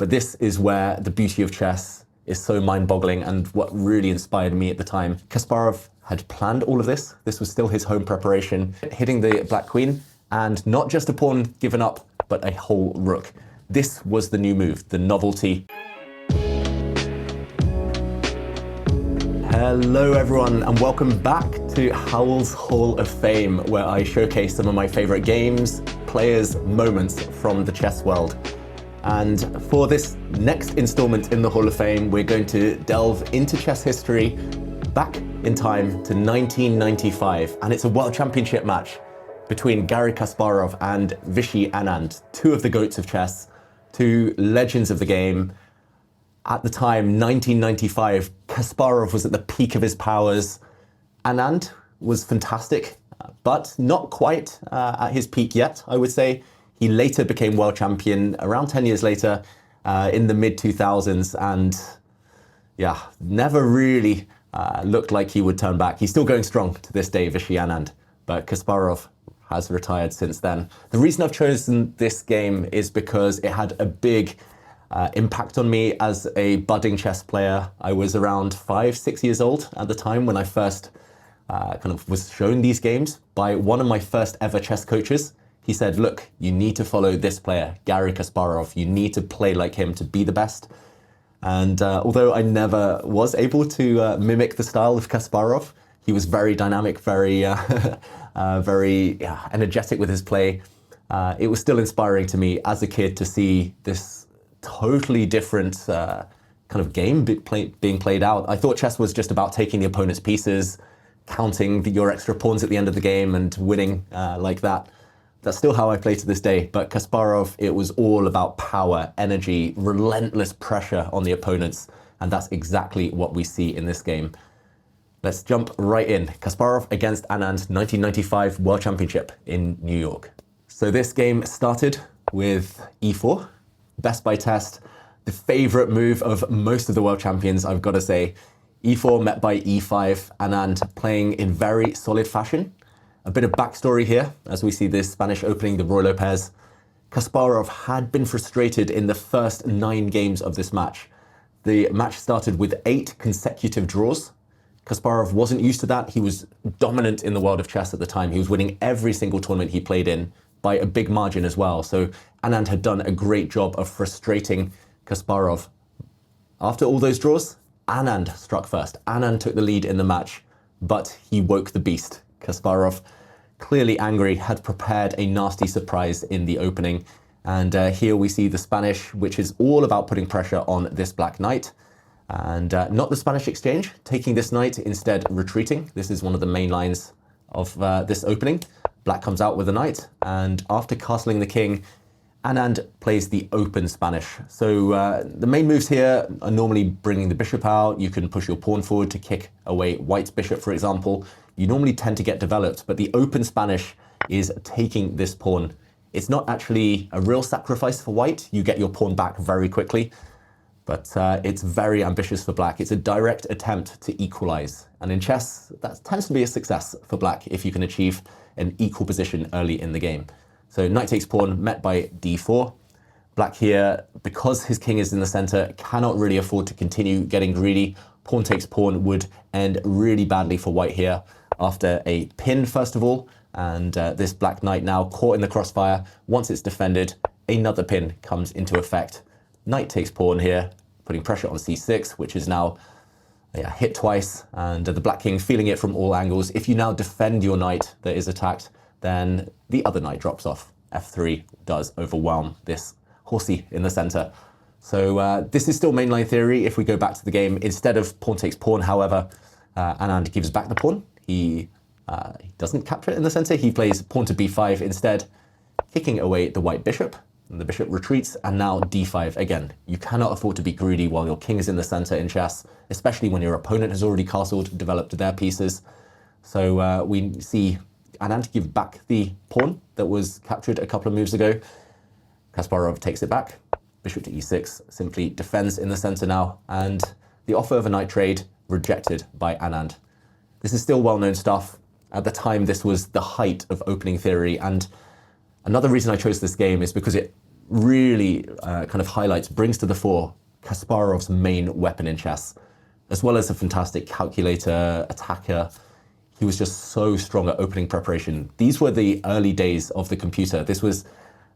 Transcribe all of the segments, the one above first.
But this is where the beauty of chess is so mind-boggling and what really inspired me at the time. Kasparov had planned all of this. This was still his home preparation, hitting the black queen, and not just a pawn given up, but a whole rook. This was the new move, the novelty. Hello everyone, and welcome back to Howell's Hall of Fame, where I showcase some of my favorite games, players, moments from the chess world. And for this next installment in the Hall of Fame, we're going to delve into chess history back in time to 1995. And it's a World Championship match between Garry Kasparov and Vishy Anand, two of the GOATs of chess, two legends of the game. At the time, 1995, Kasparov was at the peak of his powers. Anand was fantastic, but not quite at his peak yet, I would say. He later became world champion around 10 years later in the mid-2000s, and yeah, never really looked like he would turn back. He's still going strong to this day, Vishy Anand, but Kasparov has retired since then. The reason I've chosen this game is because it had a big impact on me as a budding chess player. I was around 5-6 years old at the time when I first was shown these games by one of my first ever chess coaches. He said, look, you need to follow this player, Garry Kasparov. You need to play like him to be the best. And although I never was able to mimic the style of Kasparov, he was very dynamic, very energetic with his play. It was still inspiring to me as a kid to see this totally different kind of game being played out. I thought chess was just about taking the opponent's pieces, counting your extra pawns at the end of the game and winning like that. That's still how I play to this day, but Kasparov, it was all about power, energy, relentless pressure on the opponents, and that's exactly what we see in this game. Let's jump right in. Kasparov against Anand, 1995 World Championship in New York. So this game started with e4, best by test, the favorite move of most of the world champions, I've got to say. e4 met by e5, Anand playing in very solid fashion. A bit of backstory here, as we see this Spanish opening, the Roy Lopez. Kasparov had been frustrated in the first 9 games of this match. The match started with 8 consecutive draws. Kasparov wasn't used to that. He was dominant in the world of chess at the time. He was winning every single tournament he played in by a big margin as well. So Anand had done a great job of frustrating Kasparov. After all those draws, Anand struck first. Anand took the lead in the match, but he woke the beast. Kasparov, clearly angry, had prepared a nasty surprise in the opening. And here we see the Spanish, which is all about putting pressure on this black knight. And not the Spanish exchange, taking this knight, instead retreating. This is one of the main lines of this opening. Black comes out with the knight, and after castling the king, Anand plays the open Spanish. So the main moves here are normally bringing the bishop out. You can push your pawn forward to kick away white's bishop, for example. You normally tend to get developed, but the open Spanish is taking this pawn. It's not actually a real sacrifice for white. You get your pawn back very quickly, but it's very ambitious for black. It's a direct attempt to equalize. And in chess, that tends to be a success for black if you can achieve an equal position early in the game. So knight takes pawn, met by d4. Black here, because his king is in the center, cannot really afford to continue getting greedy. Pawn takes pawn would end really badly for white here after a pin, first of all. And this black knight now caught in the crossfire. Once it's defended, another pin comes into effect. Knight takes pawn here, putting pressure on c6, which is now hit twice. And the black king feeling it from all angles. If you now defend your knight that is attacked, then the other knight drops off. f3 does overwhelm this horsey in the center. So this is still mainline theory. If we go back to the game, instead of pawn takes pawn, however, Anand gives back the pawn. He doesn't capture it in the center. He plays pawn to b5 instead, kicking away the white bishop. And the bishop retreats, and now d5 again. You cannot afford to be greedy while your king is in the center in chess, especially when your opponent has already castled, developed their pieces. So we see Anand give back the pawn that was captured a couple of moves ago. Kasparov takes it back. Bishop to e6 simply defends in the center now, and the offer of a knight trade rejected by Anand. This is still well-known stuff. At the time, this was the height of opening theory, and another reason I chose this game is because it really kind of highlights, brings to the fore Kasparov's main weapon in chess, as well as a fantastic calculator, attacker. He was just so strong at opening preparation. These were the early days of the computer. This was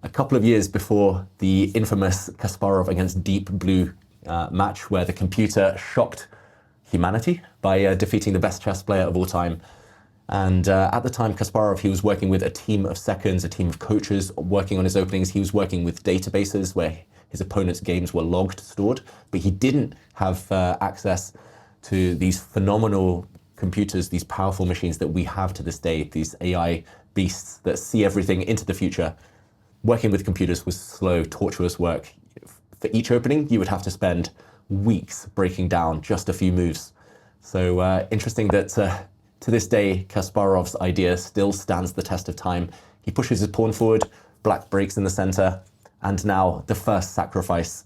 a couple of years before the infamous Kasparov against Deep Blue match, where the computer shocked humanity by defeating the best chess player of all time. And at the time, Kasparov, he was working with a team of seconds, a team of coaches working on his openings. He was working with databases where his opponent's games were logged, stored, but he didn't have access to these phenomenal computers, these powerful machines that we have to this day, these AI beasts that see everything into the future. Working with computers was slow, tortuous work. For each opening, you would have to spend weeks breaking down just a few moves. So interesting that to this day, Kasparov's idea still stands the test of time. He pushes his pawn forward, black breaks in the center, and now the first sacrifice.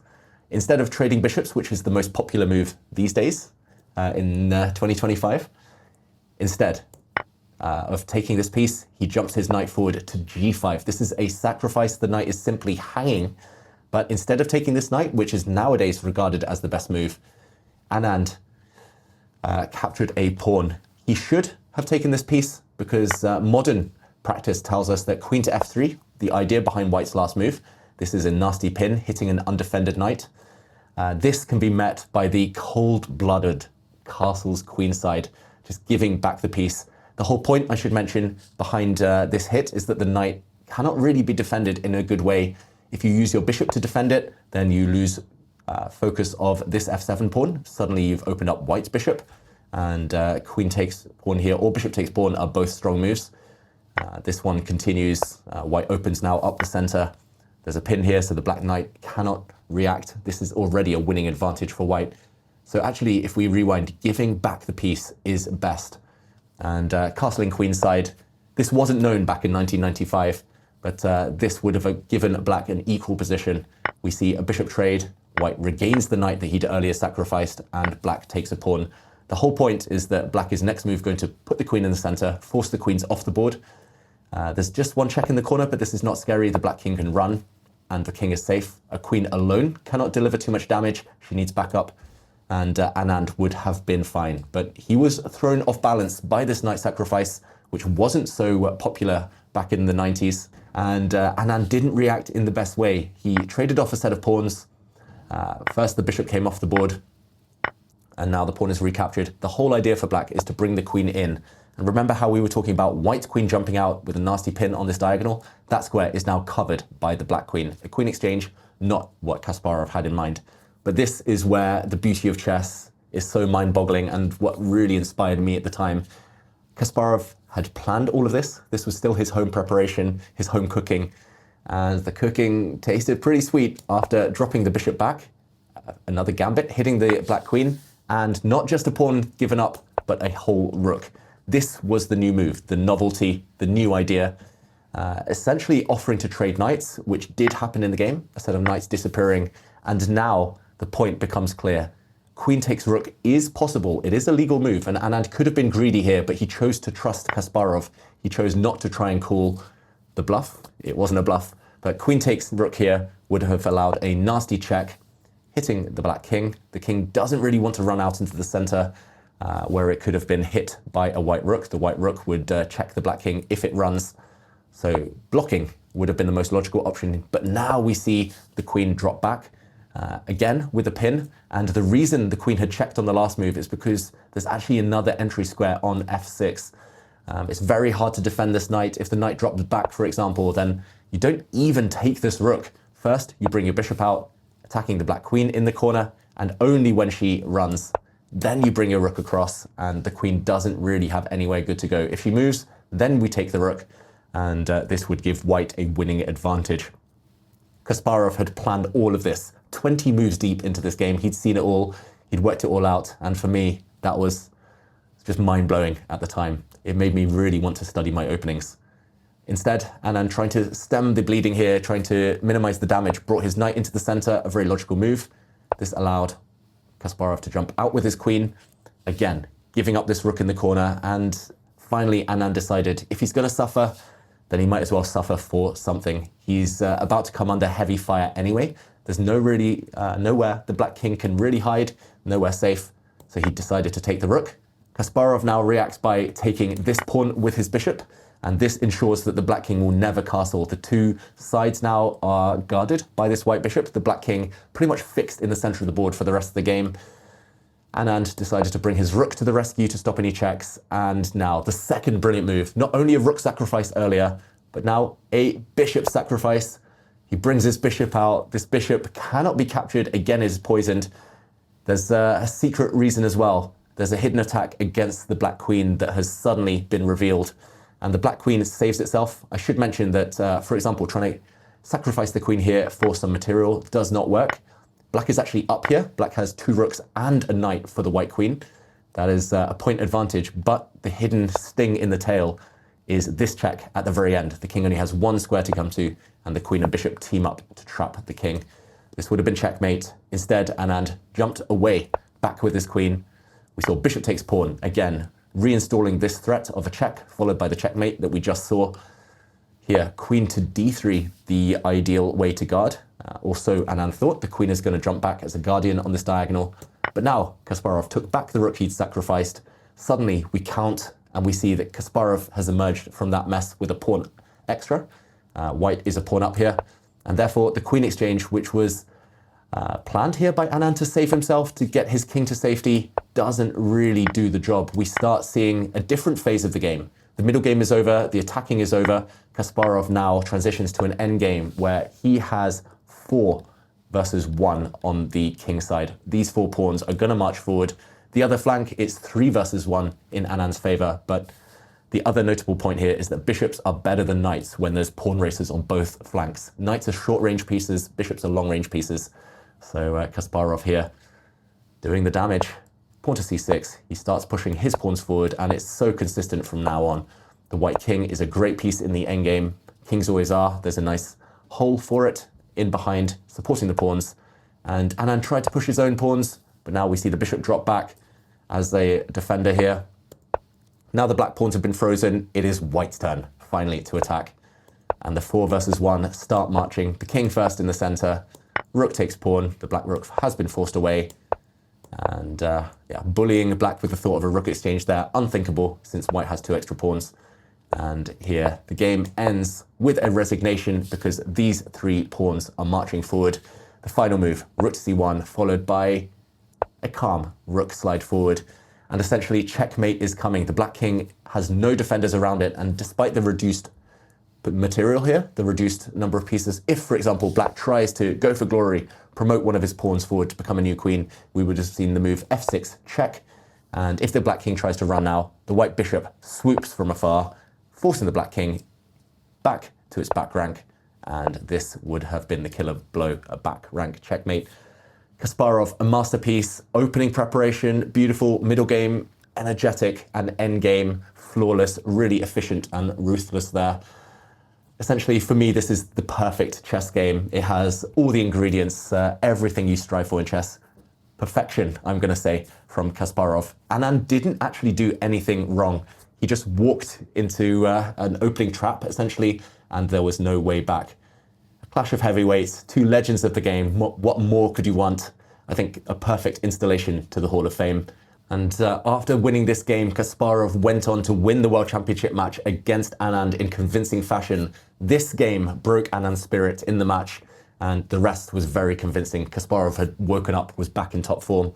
Instead of trading bishops, which is the most popular move these days in 2025, instead of taking this piece, he jumps his knight forward to g5. This is a sacrifice. The knight is simply hanging. But instead of taking this knight, which is nowadays regarded as the best move, Anand captured a pawn. He should have taken this piece because modern practice tells us that queen to f3, the idea behind white's last move, this is a nasty pin hitting an undefended knight. This can be met by the cold-blooded castle's queenside, just giving back the piece. The whole point, I should mention, behind this hit is that the knight cannot really be defended in a good way. If you use your bishop to defend it, then you lose focus of this f7 pawn. Suddenly you've opened up white's bishop, and queen takes pawn here or bishop takes pawn are both strong moves. This one continues. White opens now up the center. There's a pin here, so the black knight cannot react. This is already a winning advantage for white. So actually, if we rewind, giving back the piece is best. And castling queenside, this wasn't known back in 1995, but this would have given black an equal position. We see a bishop trade, white regains the knight that he'd earlier sacrificed, and black takes a pawn. The whole point is that black is next move going to put the queen in the center, force the queens off the board. There's just one check in the corner, but this is not scary. The black king can run, and the king is safe. A queen alone cannot deliver too much damage. She needs backup, and Anand would have been fine. But he was thrown off balance by this knight sacrifice, which wasn't so popular back in the 90s. And Anand didn't react in the best way. He traded off a set of pawns. First, the bishop came off the board, and now the pawn is recaptured. The whole idea for black is to bring the queen in. And remember how we were talking about white's queen jumping out with a nasty pin on this diagonal? That square is now covered by the black queen. A queen exchange, not what Kasparov had in mind. But this is where the beauty of chess is so mind-boggling and what really inspired me at the time. Kasparov had planned all of this. This was still his home preparation, his home cooking. And the cooking tasted pretty sweet after dropping the bishop back. Another gambit, hitting the black queen. And not just a pawn given up, but a whole rook. This was the new move, the novelty, the new idea, essentially offering to trade knights, which did happen in the game, a set of knights disappearing. And now the point becomes clear. Queen takes rook is possible. It is a legal move, and Anand could have been greedy here, but he chose to trust Kasparov. He chose not to try and call the bluff. It wasn't a bluff, but queen takes rook here would have allowed a nasty check, hitting the black king. The king doesn't really want to run out into the center, where it could have been hit by a white rook. The white rook would check the black king if it runs. So blocking would have been the most logical option. But now we see the queen drop back again with a pin. And the reason the queen had checked on the last move is because there's actually another entry square on f6. It's very hard to defend this knight. If the knight drops back, for example, then you don't even take this rook. First, you bring your bishop out, attacking the black queen in the corner, and only when she runs, then you bring your rook across, and the queen doesn't really have anywhere good to go. If she moves, then we take the rook, and this would give white a winning advantage. Kasparov had planned all of this, 20 moves deep into this game. He'd seen it all, he'd worked it all out, and for me, that was just mind-blowing at the time. It made me really want to study my openings. Instead, Anand, trying to stem the bleeding here, trying to minimize the damage, brought his knight into the center, a very logical move. This allowed Kasparov to jump out with his queen, again, giving up this rook in the corner. And finally, Anand decided if he's going to suffer, then he might as well suffer for something. He's about to come under heavy fire anyway. There's nowhere the black king can really hide, nowhere safe, so he decided to take the rook. Kasparov now reacts by taking this pawn with his bishop, and this ensures that the black king will never castle. The two sides now are guarded by this white bishop. The black king pretty much fixed in the center of the board for the rest of the game. Anand decided to bring his rook to the rescue to stop any checks, and now the second brilliant move. Not only a rook sacrifice earlier, but now a bishop sacrifice. He brings his bishop out. This bishop cannot be captured. Again, is poisoned. There's a secret reason as well. There's a hidden attack against the black queen that has suddenly been revealed, and the black queen saves itself. I should mention that, for example, trying to sacrifice the queen here for some material does not work. Black is actually up here. Black has 2 rooks and a knight for the white queen. That is a point advantage, but the hidden sting in the tail is this check at the very end. The king only has 1 square to come to, and the queen and bishop team up to trap the king. This would have been checkmate. Instead, Anand jumped away, back with his queen. We saw bishop takes pawn, again, reinstalling this threat of a check, followed by the checkmate that we just saw. Here, queen to d3, the ideal way to guard. Also, Anand thought the queen is going to jump back as a guardian on this diagonal. But now, Kasparov took back the rook he'd sacrificed. Suddenly, we count and we see that Kasparov has emerged from that mess with a pawn extra. White is a pawn up here. And therefore, the queen exchange, which was planned here by Anand to save himself, to get his king to safety, doesn't really do the job. We start seeing a different phase of the game. The middle game is over, the attacking is over. Kasparov now transitions to an end game where he has 4 versus 1 on the king side. These 4 pawns are going to march forward. The other flank, it's 3 versus 1 in Anand's favor. But the other notable point here is that bishops are better than knights when there's pawn races on both flanks. Knights are short-range pieces, bishops are long-range pieces. So Kasparov here doing the damage. Pawn to c6, he starts pushing his pawns forward, and it's so consistent from now on. The white king is a great piece in the endgame. Kings always are. There's a nice hole for it in behind, supporting the pawns. And Anand tried to push his own pawns, but now we see the bishop drop back as a defender here. Now the black pawns have been frozen, it is white's turn, finally, to attack. And the 4 versus 1 start marching. The king first in the center. Rook takes pawn. The black rook has been forced away. And bullying black with the thought of a rook exchange there, unthinkable since white has 2 extra pawns. And here the game ends with a resignation because these 3 pawns are marching forward. The final move, rook to c1, followed by a calm rook slide forward. And essentially checkmate is coming. The black king has no defenders around it, and despite the reduced material here, the reduced number of pieces, if, for example, black tries to go for glory, promote one of his pawns forward to become a new queen, we would have seen the move f6 check. And if the black king tries to run now, the white bishop swoops from afar, forcing the black king back to its back rank, and this would have been the killer blow, a back rank checkmate. Kasparov, a masterpiece, opening preparation, beautiful, middle game, energetic, and end game, flawless, really efficient and ruthless there. Essentially, for me, this is the perfect chess game. It has all the ingredients, everything you strive for in chess. Perfection, I'm going to say, from Kasparov. Anand didn't actually do anything wrong. He just walked into an opening trap, essentially, and there was no way back. A clash of heavyweights, 2 legends of the game. What more could you want? I think a perfect installation to the Hall of Fame. And after winning this game, Kasparov went on to win the World Championship match against Anand in convincing fashion. This game broke Anand's spirit in the match, and the rest was very convincing. Kasparov had woken up, was back in top form.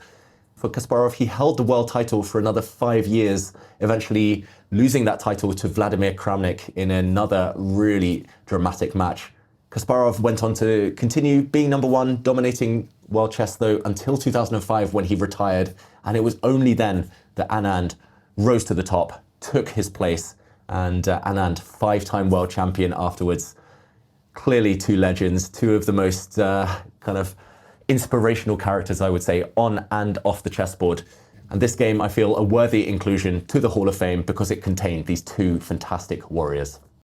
For Kasparov, he held the world title for another 5 years, eventually losing that title to Vladimir Kramnik in another really dramatic match. Kasparov went on to continue being number 1, dominating world chess though, until 2005 when he retired. And it was only then that Anand rose to the top, took his place, and Anand, 5-time world champion afterwards. Clearly 2 legends, 2 of the most kind of inspirational characters, I would say, on and off the chessboard. And this game, I feel, a worthy inclusion to the Hall of Fame because it contained these 2 fantastic warriors.